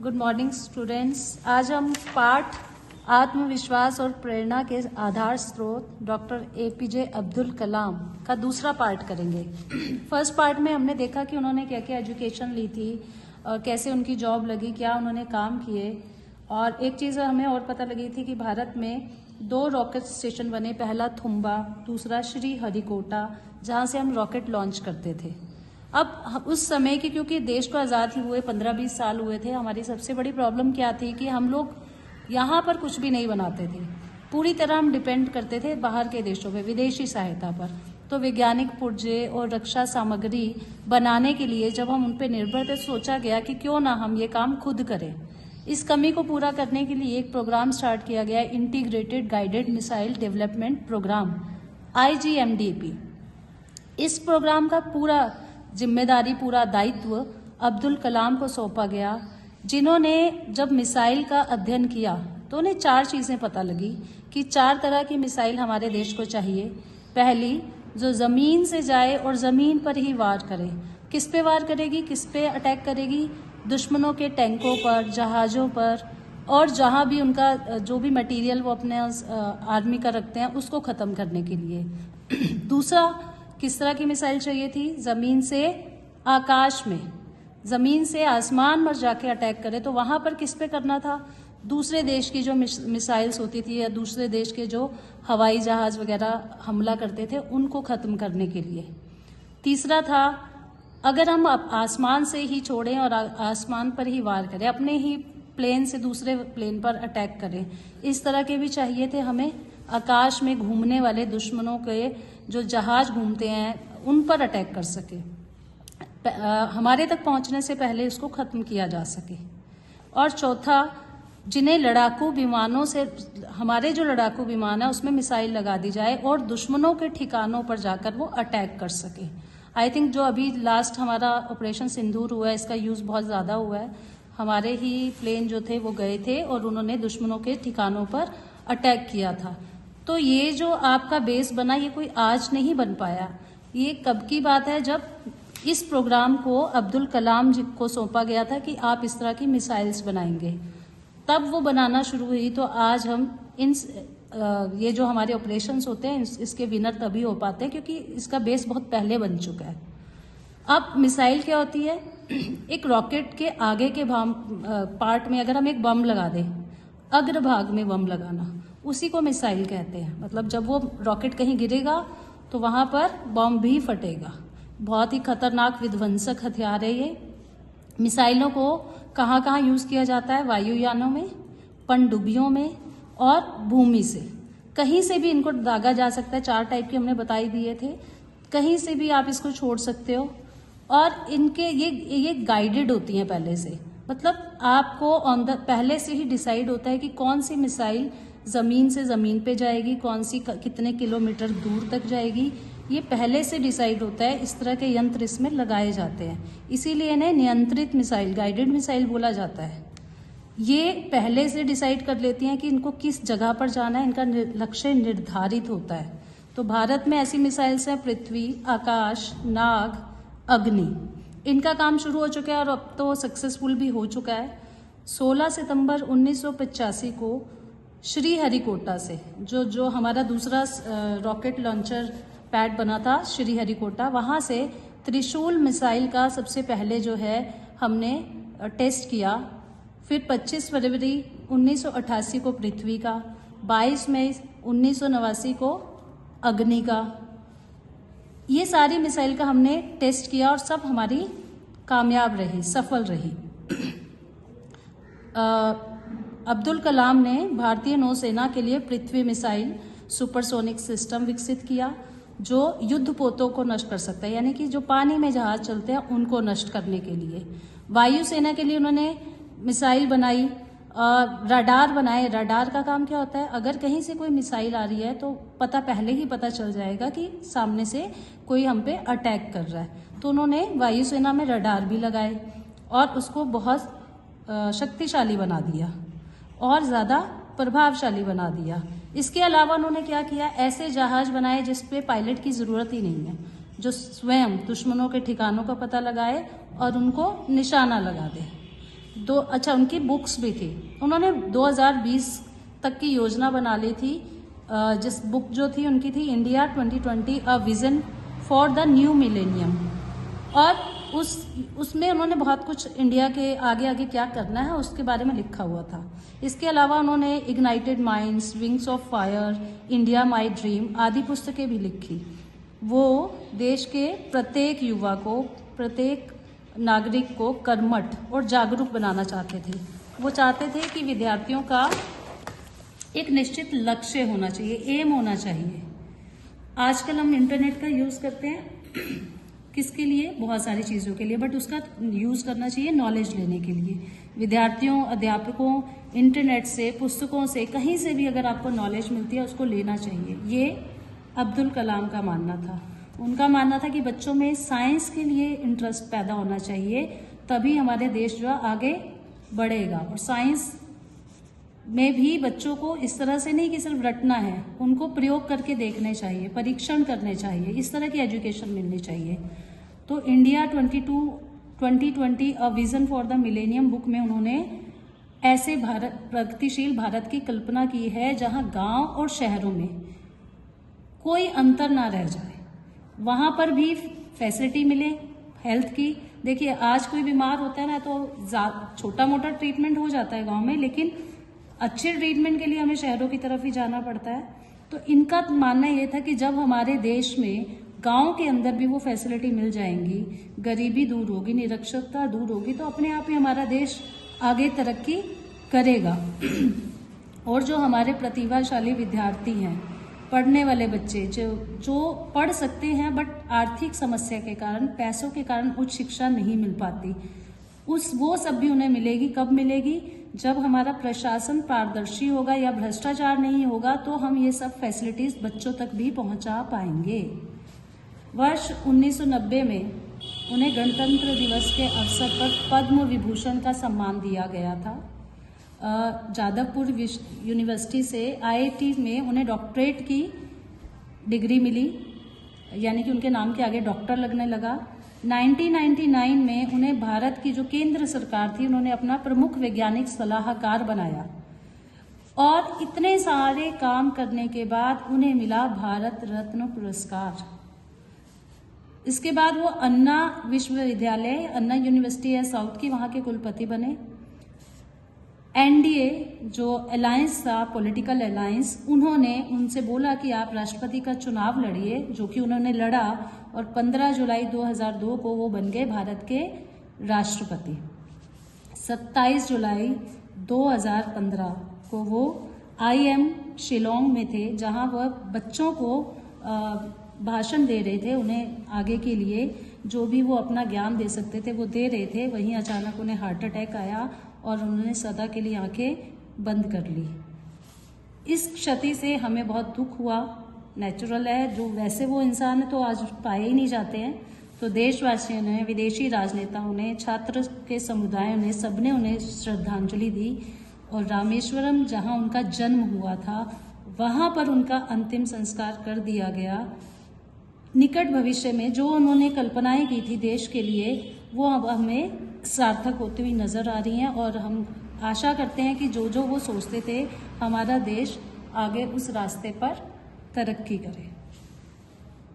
Good morning students. आज हम पाठ आत्मविश्वास और प्रेरणा के आधार स्रोत डॉक्टर एपीजे अब्दुल कलाम का दूसरा पार्ट करेंगे। फर्स्ट पार्ट में हमने देखा कि उन्होंने क्या क्या एजुकेशन ली थी और कैसे उनकी जॉब लगी, क्या उन्होंने काम किए। और एक चीज़ हमें और पता लगी थी कि भारत में 2 रॉकेट स्टेशन बने, पहला थुम्बा, दूसरा श्री हरिकोटा, जहाँ से हम रॉकेट लॉन्च करते थे। अब उस समय की, क्योंकि देश को आज़ाद हुए 15-20 साल हुए थे, हमारी सबसे बड़ी प्रॉब्लम क्या थी कि हम लोग यहाँ पर कुछ भी नहीं बनाते थे। पूरी तरह हम डिपेंड करते थे बाहर के देशों पे, विदेशी सहायता पर। तो वैज्ञानिक पुर्जे और रक्षा सामग्री बनाने के लिए जब हम उन पर निर्भर थे, सोचा गया कि क्यों ना हम ये काम खुद करें। इस कमी को पूरा करने के लिए एक प्रोग्राम स्टार्ट किया गया, integrated guided missile development programme, IGMDP। इस प्रोग्राम का पूरा जिम्मेदारी, पूरा दायित्व अब्दुल कलाम को सौंपा गया, जिन्होंने जब मिसाइल का अध्ययन किया तो उन्हें 4 चीज़ें पता लगी कि 4 तरह की मिसाइल हमारे देश को चाहिए। पहली, जो ज़मीन से जाए और ज़मीन पर ही वार करे। किस पे वार करेगी, किस पे अटैक करेगी? दुश्मनों के टैंकों पर, जहाज़ों पर, और जहाँ भी उनका जो भी मटेरियल वो अपने आर्मी का रखते हैं उसको ख़त्म करने के लिए। दूसरा, किस तरह की मिसाइल चाहिए थी? ज़मीन से आकाश में, ज़मीन से आसमान पर जाके अटैक करे। तो वहाँ पर किस पे करना था? दूसरे देश की जो मिसाइल्स होती थी या दूसरे देश के जो हवाई जहाज़ वगैरह हमला करते थे, उनको ख़त्म करने के लिए। तीसरा था, अगर हम आसमान से ही छोड़ें और आसमान पर ही वार करें, अपने ही प्लेन से दूसरे प्लेन पर अटैक करें, इस तरह के भी चाहिए थे हमें। आकाश में घूमने वाले दुश्मनों के जो जहाज घूमते हैं उन पर अटैक कर सके, हमारे तक पहुंचने से पहले उसको ख़त्म किया जा सके। और चौथा, जिन्हें लड़ाकू विमानों से, हमारे जो लड़ाकू विमान है उसमें मिसाइल लगा दी जाए और दुश्मनों के ठिकानों पर जाकर वो अटैक कर सके। आई थिंक जो अभी लास्ट हमारा ऑपरेशन सिंदूर हुआ है, इसका यूज़ बहुत ज़्यादा हुआ है। हमारे ही प्लेन जो थे वो गए थे और उन्होंने दुश्मनों के ठिकानों पर अटैक किया था। तो ये जो आपका बेस बना, ये कोई आज नहीं बन पाया। ये कब की बात है? जब इस प्रोग्राम को अब्दुल कलाम जी को सौंपा गया था कि आप इस तरह की मिसाइल्स बनाएंगे, तब वो बनाना शुरू हुई। तो आज हम ये जो हमारे ऑपरेशंस होते हैं इसके विनर तभी हो पाते हैं क्योंकि इसका बेस बहुत पहले बन चुका है। अब मिसाइल क्या होती है? एक रॉकेट के आगे के पार्ट में अगर हम एक बम लगा दें, अग्रभाग में बम लगाना, उसी को मिसाइल कहते हैं। मतलब जब वो रॉकेट कहीं गिरेगा तो वहाँ पर बम भी फटेगा। बहुत ही खतरनाक विध्वंसक हथियार है ये। मिसाइलों को कहाँ कहाँ यूज़ किया जाता है? वायुयानों में, पनडुब्बियों में और भूमि से। कहीं से भी इनको दागा जा सकता है। 4 टाइप के हमने बताई दिए थे। कहीं से भी आप इसको छोड़ सकते हो। और इनके ये गाइडेड होती हैं पहले से। मतलब आपको पहले से ही डिसाइड होता है कि कौन सी मिसाइल ज़मीन से ज़मीन पे जाएगी, कौन सी कितने किलोमीटर दूर तक जाएगी, ये पहले से डिसाइड होता है। इस तरह के यंत्र इसमें लगाए जाते हैं, इसीलिए इन्हें नियंत्रित मिसाइल, गाइडेड मिसाइल बोला जाता है। ये पहले से डिसाइड कर लेती हैं कि इनको किस जगह पर जाना है, इनका लक्ष्य निर्धारित होता है। तो भारत में ऐसी मिसाइल्स हैं पृथ्वी, आकाश, नाग, अग्नि। इनका काम शुरू हो चुका है और अब तो सक्सेसफुल भी हो चुका है। 16 सितंबर 1985 को श्री हरिकोटा से, जो हमारा दूसरा रॉकेट लॉन्चर पैड बना था श्री हरिकोटा, वहाँ से त्रिशूल मिसाइल का सबसे पहले जो है हमने टेस्ट किया। फिर 25 फरवरी 1988 को पृथ्वी का, 22 मई 1989 को अग्नि का। ये सारी मिसाइल का हमने टेस्ट किया और सब हमारी कामयाब रही, सफल रही। अब्दुल कलाम ने भारतीय नौसेना के लिए पृथ्वी मिसाइल सुपरसोनिक सिस्टम विकसित किया, जो युद्धपोतों को नष्ट कर सकता है, यानी कि जो पानी में जहाज चलते हैं उनको नष्ट करने के लिए। वायुसेना के लिए उन्होंने मिसाइल बनाई, रडार बनाए। रडार का काम क्या होता है? अगर कहीं से कोई मिसाइल आ रही है तो पहले ही पता चल जाएगा कि सामने से कोई हम पे अटैक कर रहा है। तो उन्होंने वायुसेना में रडार भी लगाए और उसको बहुत शक्तिशाली बना दिया और ज़्यादा प्रभावशाली बना दिया। इसके अलावा उन्होंने क्या किया? ऐसे जहाज बनाए जिस पे पायलट की ज़रूरत ही नहीं है, जो स्वयं दुश्मनों के ठिकानों का पता लगाए और उनको निशाना लगा दे। अच्छा, उनकी बुक्स भी थी। उन्होंने 2020 तक की योजना बना ली थी। जिस बुक जो थी उनकी थी India 2020 a vision for the new millennium, और उसमें उन्होंने बहुत कुछ इंडिया के आगे आगे क्या करना है उसके बारे में लिखा हुआ था। इसके अलावा उन्होंने ignited minds, wings of fire, India my dream आदि पुस्तकें भी लिखी। वो देश के प्रत्येक युवा को, प्रत्येक नागरिक को कर्मठ और जागरूक बनाना चाहते थे। वो चाहते थे कि विद्यार्थियों का एक निश्चित लक्ष्य होना चाहिए, एम होना चाहिए। आजकल हम इंटरनेट का यूज़ करते हैं किसके लिए? बहुत सारी चीज़ों के लिए, बट उसका यूज़ करना चाहिए नॉलेज लेने के लिए। विद्यार्थियों, अध्यापकों, इंटरनेट से, पुस्तकों से, कहीं से भी अगर आपको नॉलेज मिलती है उसको लेना चाहिए। ये अब्दुल कलाम का मानना था। उनका मानना था कि बच्चों में साइंस के लिए इंटरेस्ट पैदा होना चाहिए, तभी हमारे देश जो आगे बढ़ेगा। और साइंस में भी बच्चों को इस तरह से नहीं कि सिर्फ रटना है, उनको प्रयोग करके देखने चाहिए, परीक्षण करने चाहिए, इस तरह की एजुकेशन मिलनी चाहिए। तो India 2020 a vision for the millennium book में उन्होंने ऐसे प्रगतिशील भारत की कल्पना की है जहां गांव और शहरों में कोई अंतर ना रह जाए, वहां पर भी फैसिलिटी मिले हेल्थ की। देखिए, आज कोई बीमार होता है ना तो छोटा मोटा ट्रीटमेंट हो जाता है गांव में, लेकिन अच्छे ट्रीटमेंट के लिए हमें शहरों की तरफ ही जाना पड़ता है। तो इनका मानना ये था कि जब हमारे देश में गांव के अंदर भी वो फैसिलिटी मिल जाएंगी, गरीबी दूर होगी, निरक्षरता दूर होगी, तो अपने आप ही हमारा देश आगे तरक्की करेगा। और जो हमारे प्रतिभाशाली विद्यार्थी हैं, पढ़ने वाले बच्चे जो पढ़ सकते हैं बट आर्थिक समस्या के कारण, पैसों के कारण उच्च शिक्षा नहीं मिल पाती, वो सब भी उन्हें मिलेगी। कब मिलेगी? जब हमारा प्रशासन पारदर्शी होगा या भ्रष्टाचार नहीं होगा, तो हम ये सब फैसिलिटीज बच्चों तक भी पहुंचा पाएंगे। वर्ष 1990 में उन्हें गणतंत्र दिवस के अवसर पर पद्म विभूषण का सम्मान दिया गया था। जादवपुर यूनिवर्सिटी से IIT में उन्हें डॉक्टरेट की डिग्री मिली, यानी कि उनके नाम के आगे डॉक्टर लगने लगा। 1999 में उन्हें भारत की जो केंद्र सरकार थी, उन्होंने अपना प्रमुख वैज्ञानिक सलाहकार बनाया, और इतने सारे काम करने के बाद उन्हें मिला भारत रत्न पुरस्कार। इसके बाद वो अन्ना विश्वविद्यालय, अन्ना यूनिवर्सिटी है साउथ की, वहाँ के कुलपति बने। NDA जो अलायंस था, पॉलिटिकल अलायंस, उन्होंने उनसे बोला कि आप राष्ट्रपति का चुनाव लड़िए, जो कि उन्होंने लड़ा, और 15 जुलाई 2002 को वो बन गए भारत के राष्ट्रपति। 27 जुलाई 2015 को वो IIM शिलोंग में थे, जहां वह बच्चों को भाषण दे रहे थे, उन्हें आगे के लिए जो भी वो अपना ज्ञान दे सकते थे वो दे रहे थे। वहीं अचानक उन्हें हार्ट अटैक आया और उन्होंने सदा के लिए आंखें बंद कर ली। इस क्षति से हमें बहुत दुख हुआ, नेचुरल है, जो वैसे वो इंसान है तो आज पाए ही नहीं जाते हैं। तो देशवासियों ने, विदेशी राजनेताओं ने, छात्र के समुदायों ने, सबने उन्हें श्रद्धांजलि दी, और रामेश्वरम जहां उनका जन्म हुआ था वहां पर उनका अंतिम संस्कार कर दिया गया। निकट भविष्य में जो उन्होंने कल्पनाएं की थी देश के लिए, वो अब हमें सार्थक होती हुई नजर आ रही हैं, और हम आशा करते हैं कि जो जो वो सोचते थे, हमारा देश आगे उस रास्ते पर तरक्की करे।